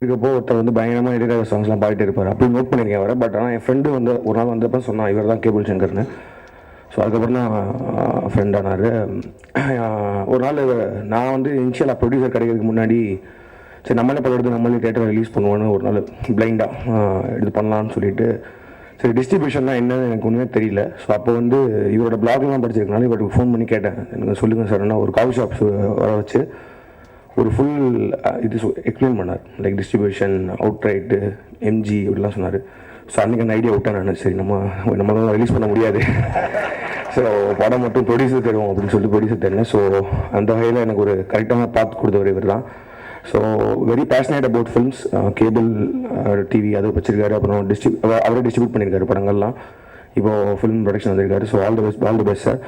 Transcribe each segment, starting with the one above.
இருக்கப்போ ஒருத்தர் வந்து பயங்கரமாக இளையராஜா சாங்ஸ்லாம் பாடிட்டு இருப்பார். அப்படி நோட் பண்ணியிருக்கேன் அவரை. பட் ஆனால் என் ஃப்ரெண்டு வந்து ஒரு நாள் வந்தப்போ சொன்னான் இவர் தான் கேபிள் சங்கர்னு. ஸோ அதுக்கப்புறம் தான் ஃப்ரெண்ட் ஆனார். ஒரு நாள் நான் வந்து இனிஷியலாக ப்ரொடியூசர் கிடைக்கிறதுக்கு முன்னாடி சரி நம்மளே படம் எடுத்து நம்மளே தேட்டரில் ரிலீஸ் பண்ணுவோன்னு ஒரு நாள் பிளைண்டாக இது பண்ணலான்னு சொல்லிட்டு சரி டிஸ்ட்ரிபியூஷன்லாம் என்னன்னு எனக்கு ஒன்றுமே தெரியல. ஸோ அப்போ வந்து இவரோட பிளாக்லாம் படிச்சிருக்கனால இவருக்கு ஃபோன் பண்ணி கேட்டேன், எனக்கு சொல்லுங்கள் சார் என்ன ஒரு காஃபி ஷாப்ஸ் வர வச்சு ஒரு ஃபுல் இது எக்ஸ்பிளைன் பண்ணார். Like distribution out right MG இப்படிலாம் சொன்னார். ஸோ அன்றைக்கி அந்த ஐடியா விட்டேன் நான். சரி நம்மளால ரிலீஸ் பண்ண முடியாது, ஸோ படம் மட்டும் ப்ரொடியூசர் தருவோம் அப்படின்னு சொல்லி ப்ரொடியூசர் தரேன். ஸோ அந்த வகையில் எனக்கு ஒரு கரெக்டான பார்த்து கொடுத்தவர் இவர் தான். So very passionate about films. Cable TV அதை வச்சிருக்காரு. அப்புறம் அவரே டிஸ்ட்ரிபியூட் பண்ணியிருக்காரு படங்கள்லாம். இப்போது ஃபிலிம் ப்ரொடக்ஷன் வந்திருக்காரு. So all the best sir.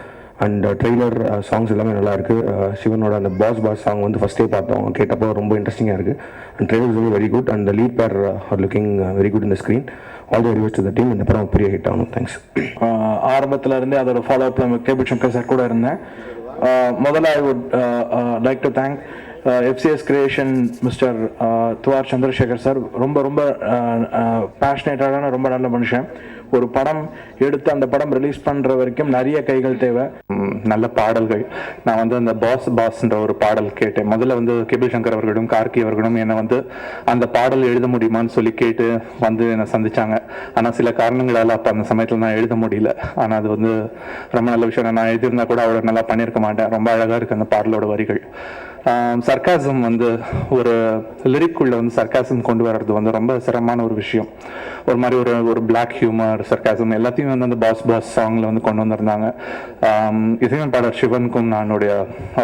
And trailer songs எல்லாமே நல்லாயிருக்கு. சிவனோட அந்த பாஸ் சாங் வந்து ஃபஸ்ட்டே பார்த்தோம், கேட்டப்போ ரொம்ப இன்ட்ரெஸ்டிங்காக இருக்குது. And trailer is very good and the lead pair are looking very good in the screen. All the very best to the team. இந்த படம் பெரிய ஹிட் ஆகணும். தேங்க்ஸ். ஆரம்பத்தில் இருந்தே அதோட ஃபாலோ அப்பில் கேபிள் சங்கர் சார் கூட இருந்தேன். முதல்ல I would like to thank FCS creation mister Thuvar Chandrasekhar sir. ரொம்ப ரொம்ப பேஷனேட்டான ரொம்ப நல்ல மனுஷன். ஒரு படம் எடுத்து அந்த படம் ரிலீஸ் பண்ணுற வரைக்கும் நிறைய கைகள் தேவை. நல்ல பாடல்கள். நான் வந்து அந்த பாஸ்ன்ற ஒரு பாடல் கேட்டேன். முதல்ல வந்து கேபிள் சங்கர் அவர்களும் கார்கி அவர்களும் என்னை வந்து அந்த பாடல் எழுத முடியுமான்னு சொல்லி கேட்டு வந்து என்னை சந்திச்சாங்க. ஆனால் சில காரணங்களால் அப்போ அந்த சமயத்தில் நான் எழுத முடியல. ஆனால் அது வந்து ரொம்ப நல்ல விஷயம். நான் எழுதியிருந்தா கூட அவ்வளோ நல்லா பண்ணியிருக்க மாட்டேன். ரொம்ப அழகாக இருக்குது அந்த பாடலோட வரிகள். சர்க்காசம் வந்து ஒரு லிரிக்குள்ள வந்து சர்க்காசம் கொண்டு வர்றது வந்து ரொம்ப சிரமமான ஒரு விஷயம். ஒரு மாதிரி ஒரு பிளாக் ஹியூமர் சர்க்காசம் எல்லாத்தையும் வந்து அந்த பாஸ் சாங்ல வந்து கொண்டு வந்திருந்தாங்க. இசையமைப்பாளர் சிவனுக்கும் நான் என்னுடைய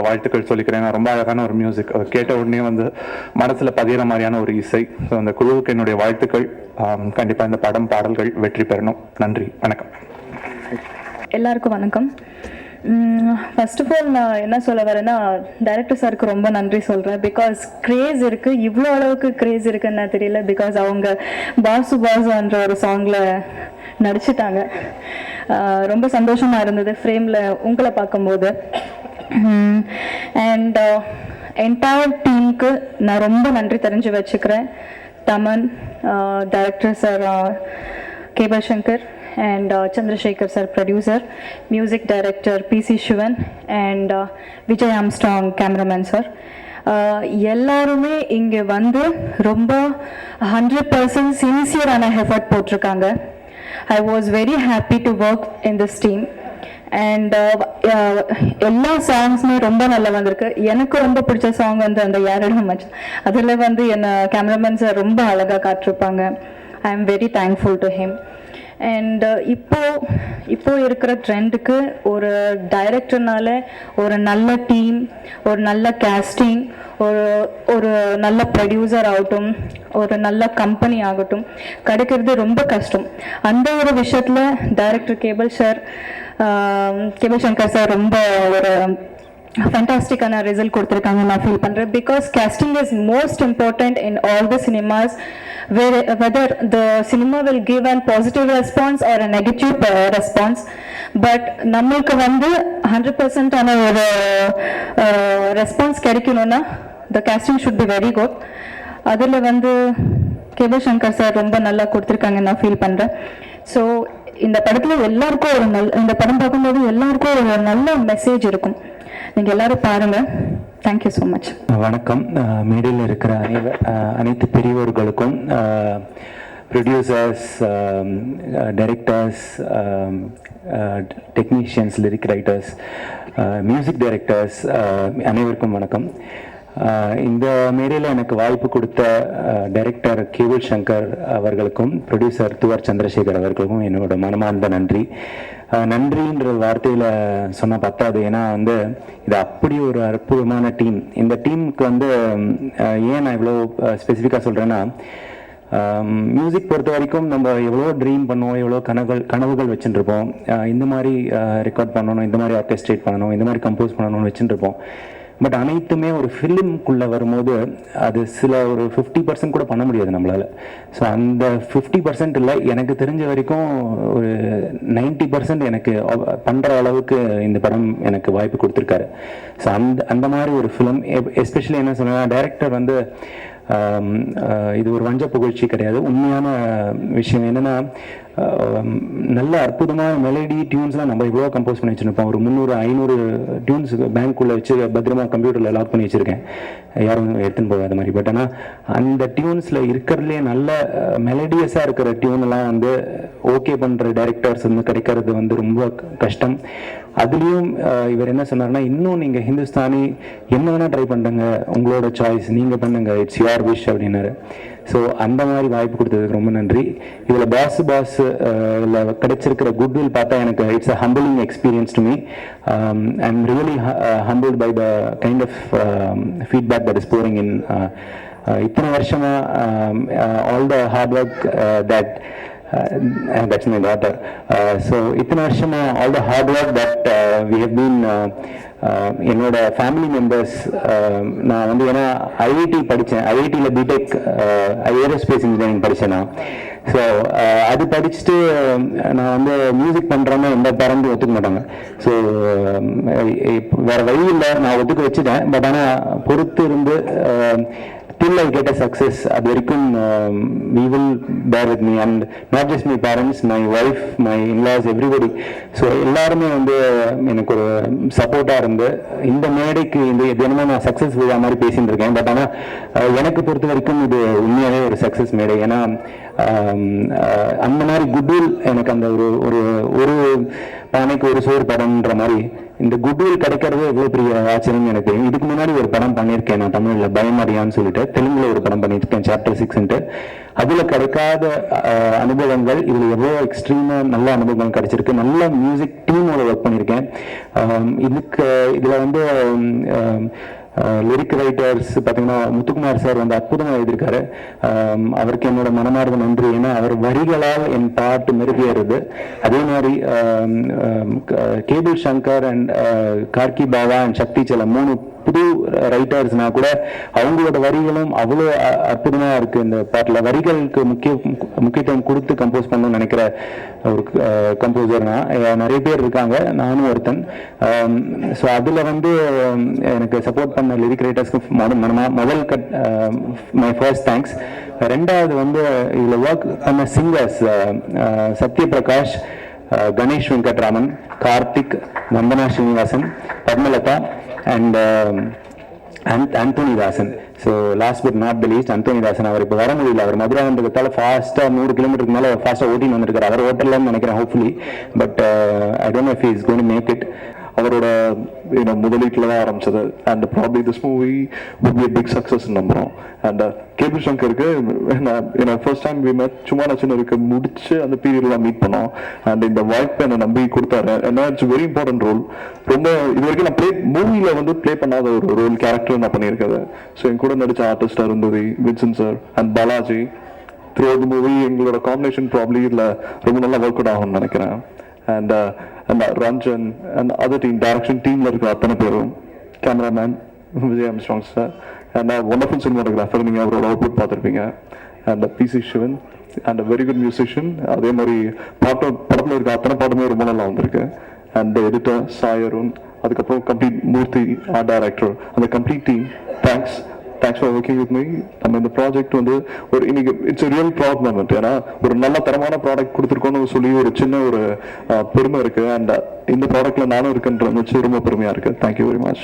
வாழ்த்துக்கள் சொல்லிக்கிறேன். ரொம்ப அழகான ஒரு மியூசிக், கேட்ட உடனே வந்து மனசுல பதிகிற மாதிரியான ஒரு இசை. ஸோ அந்த குழுவுக்கு என்னுடைய வாழ்த்துக்கள். கண்டிப்பா இந்த பாடல்கள் வெற்றி பெறணும். நன்றி, வணக்கம். எல்லாருக்கும் வணக்கம். ஃபர்ஸ்ட் ஆஃப் ஆல் நான் என்ன சொல்ல வரேன்னா, டைரக்டர் சாருக்கு ரொம்ப நன்றி சொல்கிறேன். பிகாஸ் க்ரேஸ் இருக்குது, இவ்வளோ அளவுக்கு க்ரேஸ் இருக்குன்னு தெரியல. பிகாஸ் அவங்க பாசுன்ற ஒரு சாங்கில் நடிச்சிட்டாங்க. ரொம்ப சந்தோஷமாக இருந்தது ஃப்ரேமில் உங்களை பார்க்கும்போது. அண்ட் என்டையர் டீமுக்கு நான் ரொம்ப நன்றி தெரிஞ்சு வச்சுக்கிறேன். Thaman, director sir cable Shankar, and Chandrasekhar sir producer, music director PC Shivan, and Vijay Armstrong cameraman sir. எல்லாருமே இங்கே வந்து ரொம்ப 100% சின்சியரான எஃபர்ட் போட்டிருக்காங்க. I was very happy to work in this team. And எல்லா சாங்ஸுமே ரொம்ப நல்லா வந்திருக்கு. எனக்கு ரொம்ப பிடிச்ச சாங் வந்து அந்த யாரிடம் மச், அதில் வந்து என்னை கேமராமேன் சார் ரொம்ப அழகாக காட்டிருப்பாங்க. I am very thankful to him. And இப்போ இருக்கிற ட்ரெண்டுக்கு ஒரு டைரக்டர்னால ஒரு நல்ல டீம், ஒரு நல்ல கேஸ்டிங், ஒரு நல்ல ப்ரொடியூசர் ஆகட்டும், ஒரு நல்ல கம்பெனி ஆகட்டும் கிடைக்கிறது ரொம்ப கஷ்டம். அந்த ஒரு விஷயத்தில் டைரக்டர் கேபிள் சங்கர் சார் ரொம்ப ஒரு ஃபேண்டாஸ்டிக்கான ரிசல்ட் கொடுத்துருக்காங்க நான் ஃபீல் பண்ணுறேன். Because casting is most important in all the cinemas. Whether the cinema will give a positive response or a negative response, but நம்மளுக்கு வந்து 100% ஆன ஒரு ரெஸ்பான்ஸ் கிடைக்கணும்னா the casting should be very good. அதில் வந்து கேபிள் சங்கர் சார் ரொம்ப நல்லா கொடுத்துருக்காங்க நான் ஃபீல் பண்ணுறேன். ஸோ இந்த படத்தில் எல்லாருக்கும் இந்த படம் பார்க்கும்போது எல்லாருக்கும் ஒரு நல்ல மெசேஜ் இருக்கும். நீங்கள் எல்லாரும் பாருங்கள். Thank you so much. வணக்கம். மேடையில் இருக்கிற அனைத்து பெரியவர்களுக்கும், producers, directors, technicians, lyric writers, music directors அனைவருக்கும் வணக்கம். இந்த மேடையில் எனக்கு வாய்ப்பு கொடுத்த டைரக்டர் கேபிள் சங்கர் அவர்களுக்கும் ப்ரொடியூசர் துவார் சந்திரசேகர் அவர்களுக்கும் என்னோட மனமார்ந்த நன்றி. நன்றின்ற வார்த்தையில் சொன்ன பத்தாது. ஏன்னா வந்து இது அப்படி ஒரு அற்புதமான டீம். இந்த டீமுக்கு வந்து ஏன் நான் இவ்வளோ ஸ்பெசிஃபிக்காக சொல்கிறேன்னா, மியூசிக் பொறுத்த வரைக்கும் நம்ம எவ்வளோ ட்ரீம் பண்ணுவோம், எவ்வளோ கனவுகள் வச்சுட்டுருப்போம். இந்த மாதிரி ரெக்கார்ட் பண்ணணும், இந்த மாதிரி ஆர்கெஸ்ட்ரேட் பண்ணணும், இந்த மாதிரி கம்போஸ் பண்ணணும்னு வச்சுட்டுருப்போம். பட் அனைத்துமே ஒரு ஃபிலிம்குள்ளே வரும்போது அது ஒரு 50% கூட பண்ண முடியாது நம்மளால். ஸோ அந்த 50% இல்லை, எனக்கு தெரிஞ்ச வரைக்கும் ஒரு 90% எனக்கு பண்ணுற அளவுக்கு இந்த படம் எனக்கு வாய்ப்பு கொடுத்துருக்காரு. ஸோ அந்த மாதிரி ஒரு ஃபிலிம் எஸ்பெஷலி என்ன சொன்னால், டைரக்டர் வந்து இது ஒரு வஞ்ச புகழ்ச்சி கிடையாது, உண்மையான விஷயம். என்னென்னா நல்ல அற்புதமான மெலடி டியூன்ஸ்லாம் நம்ம இவ்வளோ கம்போஸ் பண்ணி வச்சுருப்போம். ஒரு 300-500 டியூன்ஸ் பேங்க்குள்ளே வச்சு பத்திரமா கம்ப்யூட்டரில் லாக் பண்ணி வச்சுருக்கேன், யாரும் எடுத்துன்னு போகாத மாதிரி. பட் ஆனால் அந்த டியூன்ஸில் இருக்கிறதுலே நல்ல மெலடியஸாக இருக்கிற டியூன்லாம் வந்து ஓகே பண்ணுற டைரக்டர்ஸ் வந்து கிடைக்கிறது வந்து ரொம்ப கஷ்டம். அதுலேயும் இவர் என்ன சொன்னார்னா, இன்னும் நீங்கள் ஹிந்துஸ்தானி என்ன வேணால் ட்ரை பண்ணுங்க, உங்களோட சாய்ஸ், நீங்கள் பண்ணுங்க, இட்ஸ் யுவர் விஷ் அப்படின்னாரு. ஸோ அந்த மாதிரி வாய்ப்பு கொடுத்ததுக்கு ரொம்ப நன்றி. இதில் பாஸ் இல்லை கிடைச்சிருக்கிற குட்வில் பார்த்தா எனக்கு it's a humbling experience to me. I am really humbled by the kind of feedback that is pouring in. இத்தனை வருஷமாக all the hard work that that's my daughter. So இத்தனை வருஷமா all the hard work that we have been என்னோட family members, நான் வந்து ஏன்னா IIT படித்தேன், ஐஐடியில் பிடெக் ஏரோஸ்பேஸ் இன்ஜினியரிங் படித்தேன் நான். ஸோ அது படிச்சுட்டு நான் வந்து மியூசிக் பண்ணுறேன்னு எந்த பேரண்ட்டும் ஒத்துக்க மாட்டாங்க. ஸோ வேறு வழி இல்லை, நான் ஒத்துக்க வச்சுட்டேன். பட் ஆனால் பொறுத்து இருந்து till I get a success, அது வரைக்கும் we will bear with me, and not just my parents, my wife, my in-laws, everybody. So எல்லாருமே வந்து எனக்கு ஒரு சப்போர்ட்டாக இருந்து இந்த மேடைக்கு இந்த தினமும் நான் சக்ஸஸ் விழா மாதிரி பேசிட்டு இருக்கேன். பட் ஆனால் எனக்கு பொறுத்த வரைக்கும் இது உண்மையாகவே ஒரு சக்ஸஸ் மேடை. ஏன்னா அந்த மாதிரி குட்வில் எனக்கு அந்த ஒரு ஒரு பானைக்கு ஒரு சோறு படம்ன்ற மாதிரி இந்த குட்வில் கிடைக்கிறது எவ்வளோ பெரிய ஆச்சரியம் எனக்கு தெரியும். இதுக்கு முன்னாடி ஒரு படம் பண்ணியிருக்கேன் நான் தமிழில், பயமறியான்னு சொல்லிட்டு, தெலுங்குல ஒரு படம் பண்ணியிருக்கேன் சாப்டர் 6ன்ட்டு. அதில் கிடைக்காத அனுபவங்கள் இதில் எவ்வளோ எக்ஸ்ட்ரீமாக நல்ல அனுபவங்கள் கிடைச்சிருக்கு. நல்ல மியூசிக் டீமோட ஒர்க் பண்ணியிருக்கேன். இதில் வந்து லிரிக் ரைட்டர்ஸ் பார்த்தீங்கன்னா முத்துக்குமார் சார் வந்து அற்புதமாக எழுதியிருக்காரு. அவருக்கு என்னோட மனமார்ந்த நன்றி. ஏன்னா அவர் வரிகளால் என் பாட்டு மெருகேறுது. அதே மாதிரி cable Sankar and Karky Bava and Sakthi செல்ல 3 புது ரைட்டர்ஸ்னா கூட அவங்களோட வரிகளும் அவ்வளோ அற்புதமாக இருக்குது இந்த பாட்டில். வரிகளுக்கு முக்கியத்துவம் கொடுத்து கம்போஸ் பண்ணணும்னு நினைக்கிற ஒரு கம்போசர்னா நிறைய பேர் இருக்காங்க, நானும் ஒருத்தன். ஸோ அதில் வந்து எனக்கு சப்போர்ட் பண்ண லிரிக் ரைட்டர்ஸ்க்கு முதல் மை ஃபர்ஸ்ட் தேங்க்ஸ். ரெண்டாவது வந்து இதில் ஒர்க் பண்ண singers Sathyaprakash, Ganesh Venkatraman, Karthik, Vandana Srinivasan, Padmalatha and Anthonydasan. So last but not the least Anthonydasan. அவர் இப்போ வர முடியல, அவர் மதுரை வந்ததால ஃபாஸ்ட்டாக 100 கிலோமீட்டருக்கு மேலே ஃபாஸ்ட்டாக ஓட்டின்னு வந்திருக்காரு. அவர் ஓட்டலன்னு நினைக்கிறேன் hopefully, but I don't know if he is going to make it. அவரோட முதலீட்டில் தான் ஆரம்பிச்சது. And probably this movie would be a big success நம்புகிறோம். அண்ட் கேபிள் சங்கருக்கு ஃபர்ஸ்ட் டைம் வி met சும்மா நச்சுனருக்கு முடிச்சு அந்த பீரியட்லாம் மீட் பண்ணோம். அண்ட் இந்த வாய்ப்பை என்னை நம்பி கொடுத்தாரு. ஏன்னா இட்ஸ் வெரி இம்பார்ட்டன்ட் ரோல். ரொம்ப இது வரைக்கும் நான் மூவியில் வந்து ப்ளே பண்ணாத ஒரு ரோல் கேரக்டர் நான் பண்ணியிருக்கேன். ஸோ என் கூட நடித்த artist Arundhati, Vincent sir and Balaji, throughout the movie எங்களோட காம்பினேஷன் ப்ராப்ளி இதில் ரொம்ப நல்லா ஒர்க் அவுட் ஆகும்னு நினைக்கிறேன். And Ranjan and other team, direction டீமில் இருக்கிற அத்தனை பேரும், cameraman Vijay Armstrong sir, and wonderful cinematographer, நீங்கள் அவரோட அவுட்புட் பார்த்துருப்பீங்க. And PC Sivan and very good musician. அதே மாதிரி படத்தில் இருக்க அத்தனை பாட்டுமே ரொம்ப நல்லா வந்திருக்கு. அண்ட் எடிட்டர் சாய் அருண், அதுக்கப்புறம் கம்ப்ளீட் மூர்த்தி ஆர்ட் டைரக்டர், அந்த complete team, thanks for working with me. நம்ம இந்த ப்ராஜெக்ட் வந்து ஒரு இன்னைக்கு இட்ஸ் ரியல் ப்ரௌட் மூமெண்ட். ஏன்னா ஒரு நல்ல தரமான ப்ராடக்ட் கொடுத்துருக்கோன்னு சொல்லி ஒரு சின்ன ஒரு பெருமை இருக்குது. அண்ட் இந்த ப்ராடக்ட்ல நானும் இருக்குன்ற வச்சு ரொம்ப பெருமையாக இருக்குது. Thank you very much.